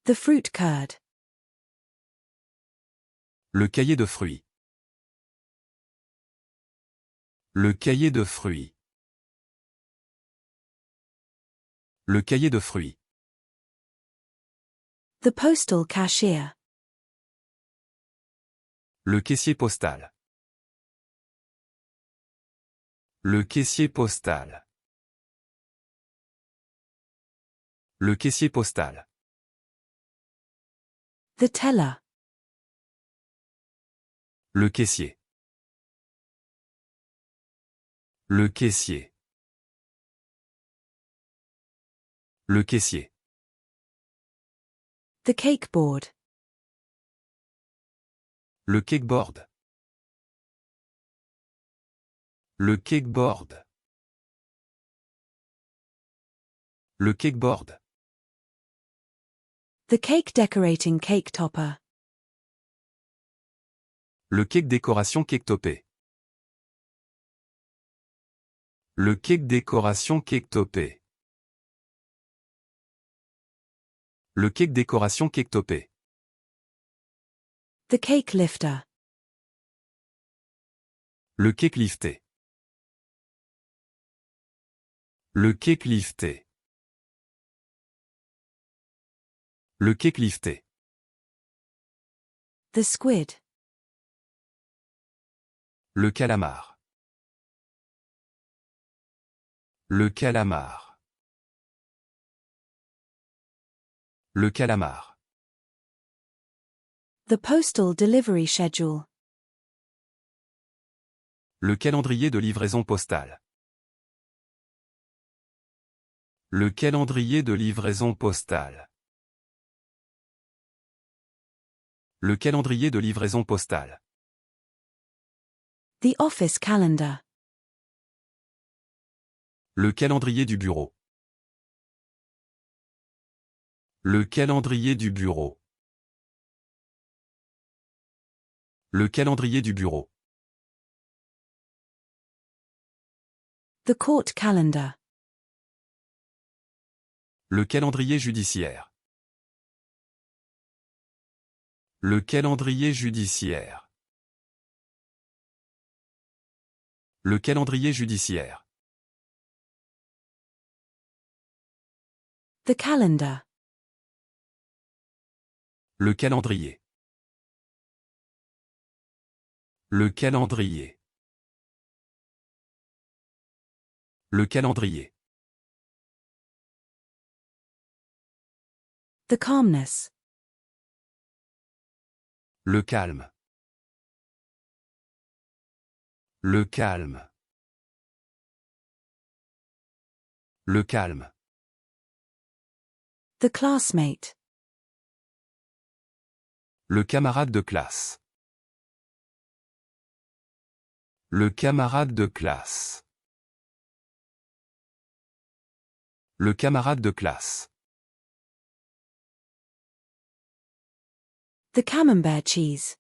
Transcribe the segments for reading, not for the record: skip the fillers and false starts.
The fruit curd. Le cahier de fruits. Le cahier de fruits. Le cahier de fruits. The postal cashier. Le caissier postal. Le caissier postal. Le caissier postal. The teller. Le caissier. Le caissier. Le caissier. The cakeboard. Le cakeboard. Le cakeboard. Le cakeboard. The cake decorating cake topper. Le cake décoration cake topé. Le cake décoration cake topé. Le cake décoration cake topé. The cake lifter. Le cake lifté. Le cake lifté. Le cake lifté. The squid. Le calamar. Le calamar. Le calamar. The postal delivery schedule. Le calendrier de livraison postale. Le calendrier de livraison postale. Le calendrier de livraison postale. The office calendar. Le calendrier du bureau. Le calendrier du bureau. Le calendrier du bureau. The court calendar. Le calendrier judiciaire. Le calendrier judiciaire. Le calendrier judiciaire. The calendar. Le calendrier. Le calendrier. Le calendrier. The calmness. Le calme. Le calme. Le calme. The classmate. Le camarade de classe. Le camarade de classe. Le camarade de classe. The camembert cheese.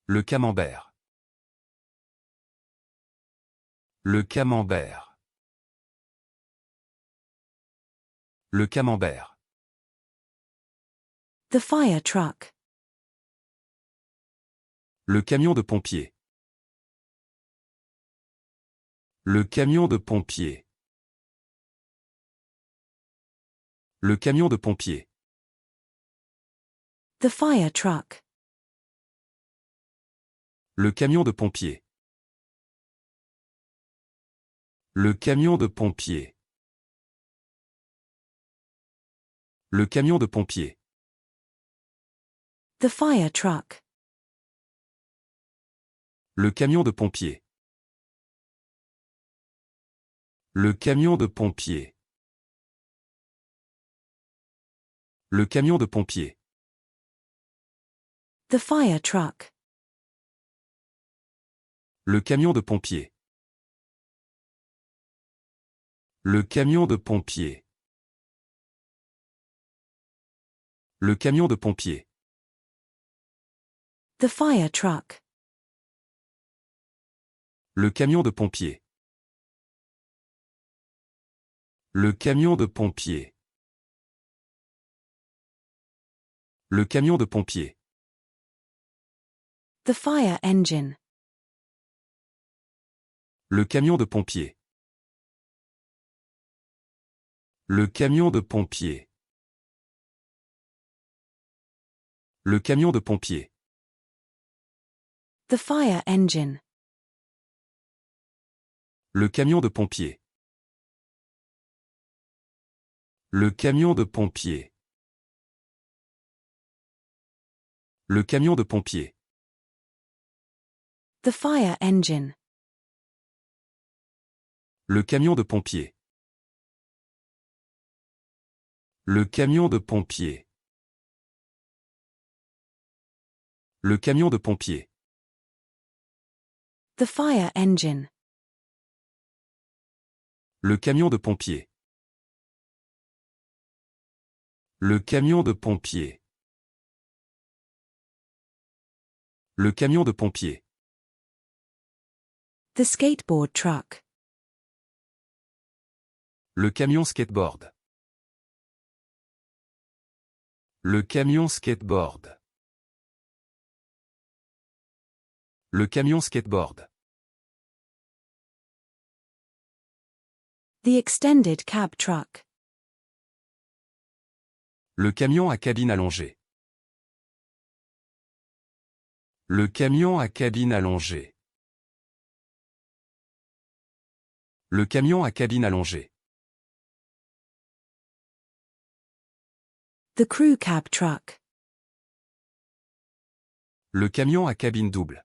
Le camembert. Le camembert. Le camembert. The fire truck. Le camion de pompier. Le camion de pompier. Le camion de pompier. The fire truck. Le camion de pompier. Le camion de pompier. Le camion de pompier. The fire truck. Le camion de pompier. Le camion de pompier. Le camion de pompier. The fire truck. Le camion de pompier. Le camion de pompier. Le camion de pompier. The fire truck. Le camion de pompier. Le camion de pompier. Le camion de pompier. The fire engine. Le camion de pompier. Le camion de pompier. Le camion de pompier. The fire engine. Le camion de pompier. Le camion de pompier. Le camion de pompier. The fire engine. Le camion de pompier. Le camion de pompier. Le camion de pompier. The fire engine. Le camion de pompier. Le camion de pompier. Le camion de pompier. The skateboard truck. Le camion skateboard. Le camion skateboard. Le camion skateboard. The extended cab truck. Le camion à cabine allongée. Le camion à cabine allongée. Le camion à cabine allongée. The crew cab truck. Le camion à cabine double.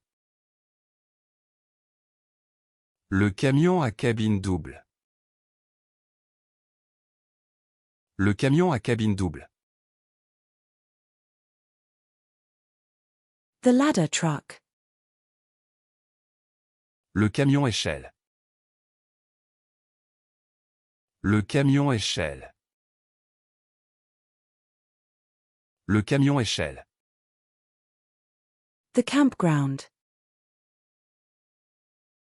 Le camion à cabine double. Le camion à cabine double. The ladder truck. Le camion échelle. Le camion échelle. Le camion échelle. The campground.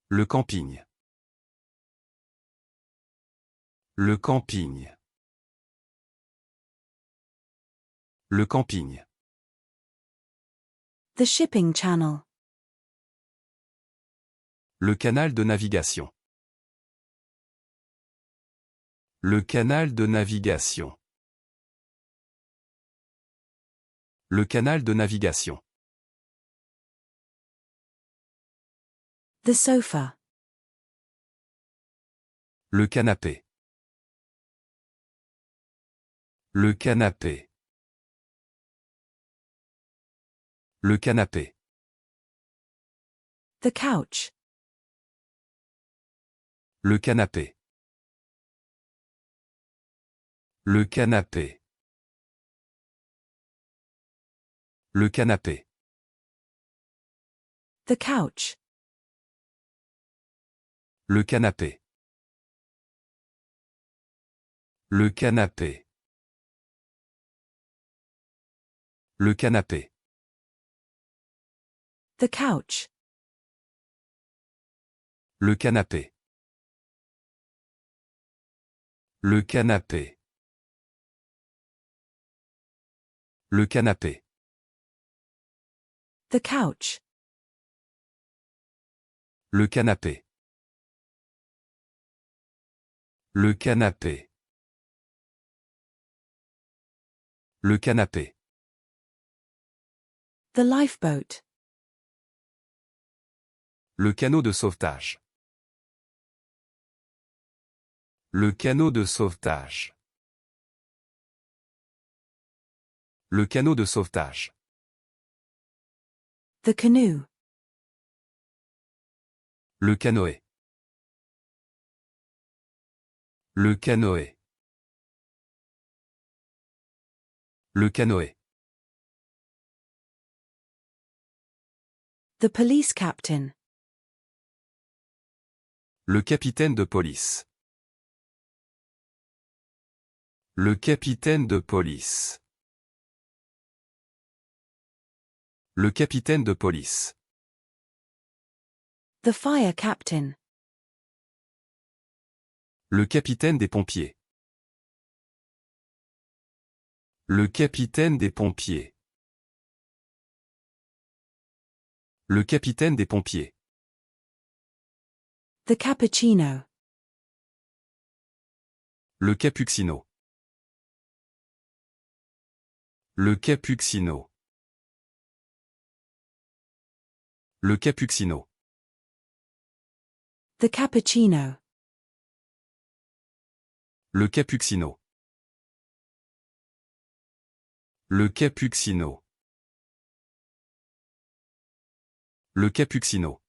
Le camping. Le camping. Le camping. The shipping channel. Le canal de navigation. Le canal de navigation. Le canal de navigation. The sofa. Le canapé. Le canapé. Le canapé. The couch. Le canapé. Le canapé. Le canapé. The couch. Le canapé. Le canapé. Le canapé. The couch. Le canapé. Le canapé. Le canapé. The couch. Le canapé. Le canapé. Le canapé. The lifeboat. Le canot de sauvetage. Le canot de sauvetage. Le canot de sauvetage. The canoe. Le canoë. Le canoë. Le canoë. The police captain. Le capitaine de police. Le capitaine de police. Le capitaine de police. The fire captain. Le capitaine des pompiers. Le capitaine des pompiers. Le capitaine des pompiers. The cappuccino. Le capuccino. Le capuccino. Le capuccino. The cappuccino. Le capuccino. Le capuccino. Le capuccino.